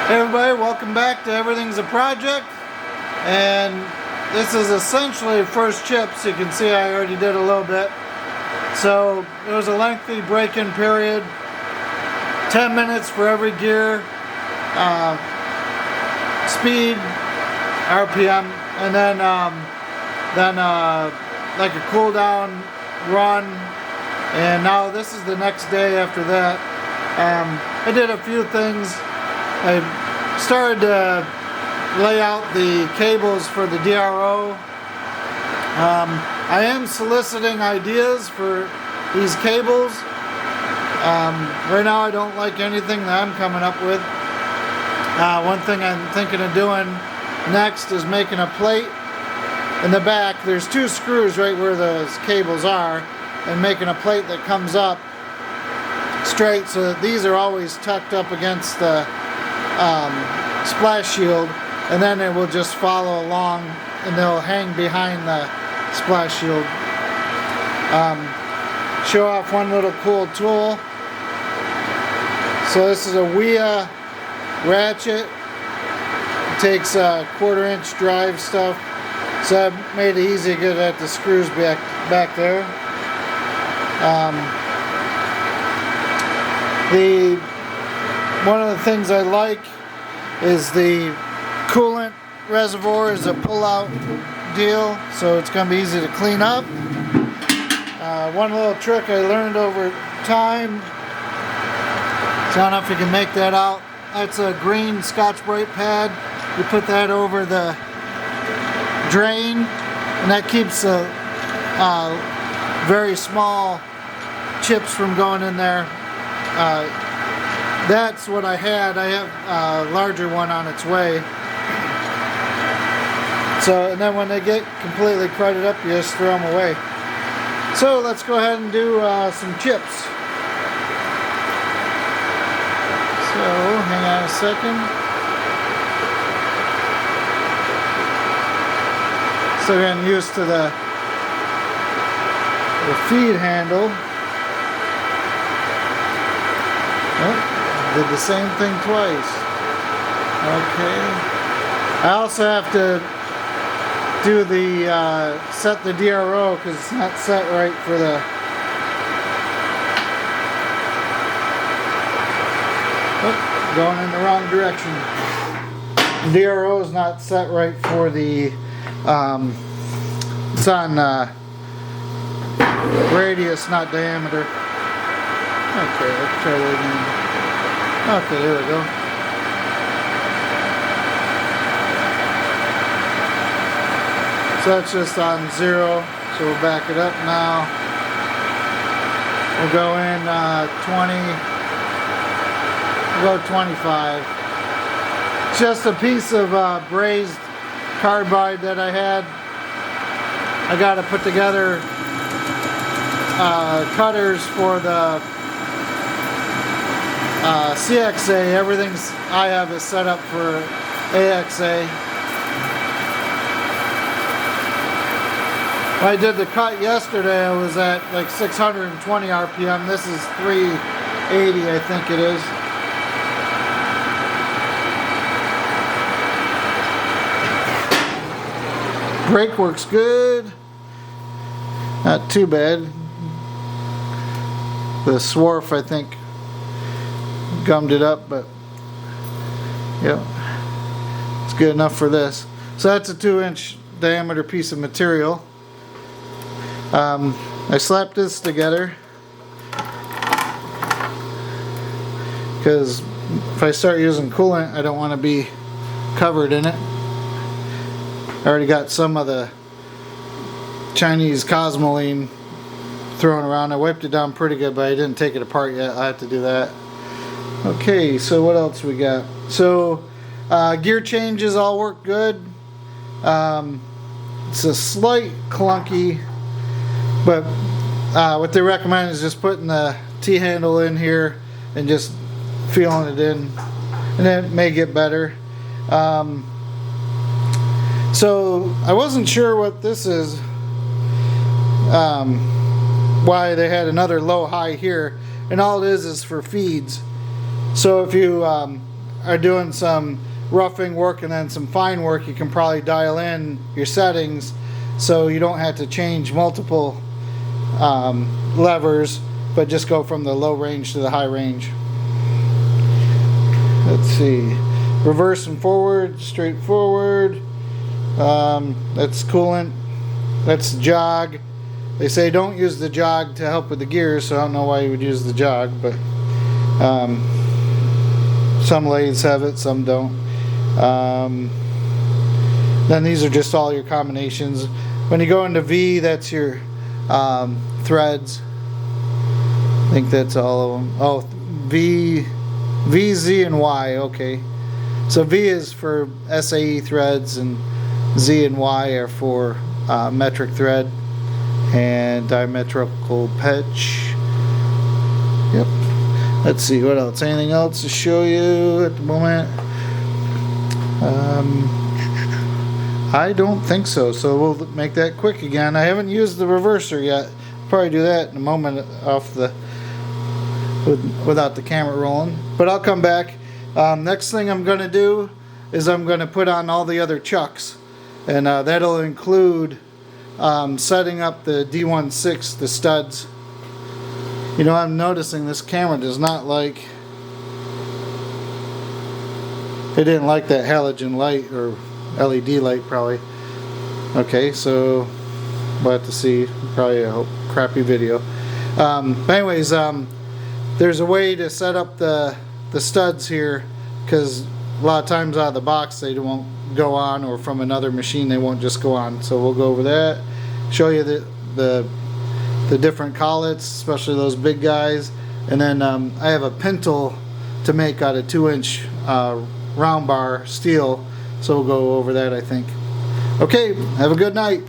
Hey everybody, welcome back to Everything's a Project. And this is essentially first chips. You can see I already did a little bit. So it was a lengthy break-in period. 10 minutes for every gear. Speed, RPM, and then like a cool down run. And now this is the next day after that. I did a few things. I started to lay out the cables for the DRO. I am soliciting ideas for these cables. Right now I don't like anything that I'm coming up with. One thing I'm thinking of doing next is making a plate in the back. There's two screws right where those cables are, and making a plate that comes up straight so that these are always tucked up against the splash shield, and then it will just follow along and they'll hang behind the splash shield. Show off one little cool tool. So this is a WIA ratchet. It takes a 1/4 inch drive stuff, so I made it easy to get at the screws back there. One of the things I like is the coolant reservoir is a pull-out deal, so it's going to be easy to clean up. One little trick I learned over time, so I don't know if you can make that out. That's a green Scotch-Brite pad. You put that over the drain, and that keeps the very small chips from going in there. That's what I had. I have a larger one on its way. So, and then when they get completely cruded up, you just throw them away. So let's go ahead and do some chips. So hang on a second. So getting used to the feed handle. Oh. Did the same thing twice. Okay. I also have to do the set the DRO because it's not set right for the going in the wrong direction. DRO is not set right for the it's on radius, not diameter. Okay, let's try that again. Okay, there we go. So that's just on 0. So we'll back it up now. We'll go in 20. We'll go 25. It's just a piece of brazed carbide that I had. I got to put together cutters for the CXA. Everything's I have is set up for AXA. When I did the cut yesterday, I was at like 620 RPM. This is 380, I think it is. Brake works good. Not too bad. The swarf, I think, gummed it up, but yep, it's good enough for this. So that's a 2-inch diameter piece of material. I slapped this together because if I start using coolant, I don't want to be covered in it. I already got some of the Chinese cosmoline thrown around. I wiped it down pretty good, but I didn't take it apart yet. I have to do that. Okay, so what else we got? So gear changes all work good. It's a slight clunky, but what they recommend is just putting the T-handle in here and just feeling it in, and it may get better. So I wasn't sure what this is, why they had another low high here, and all it is for feeds. So if you are doing some roughing work and then some fine work, you can probably dial in your settings so you don't have to change multiple levers, but just go from the low range to the high range. Let's see, reverse and forward, straight forward. That's coolant. That's jog. They say don't use the jog to help with the gears, so I don't know why you would use the jog, but some lathes have it, some don't. Then these are just all your combinations. When you go into V, that's your threads. I think that's all of them. Oh, V, Z, and Y. Okay. So V is for SAE threads, and Z and Y are for metric thread and diametrical pitch. Yep. Let's see what else. Anything else to show you at the moment? I don't think so. So we'll make that quick again. I haven't used the reverser yet. Probably do that in a moment off the without the camera rolling. But I'll come back. Next thing I'm going to do is I'm going to put on all the other chucks, and that'll include setting up the D16, the studs. You know, I'm noticing this camera does not like, it didn't like that halogen light or LED light probably. Okay, so we'll have to see, probably a crappy video. But anyways, there's a way to set up the studs here, because a lot of times out of the box they won't go on, or from another machine they won't just go on. So we'll go over that, show you the different collets, especially those big guys, and then I have a pintle to make out of 2-inch round bar steel, so we'll go over that, I think. Okay, have a good night.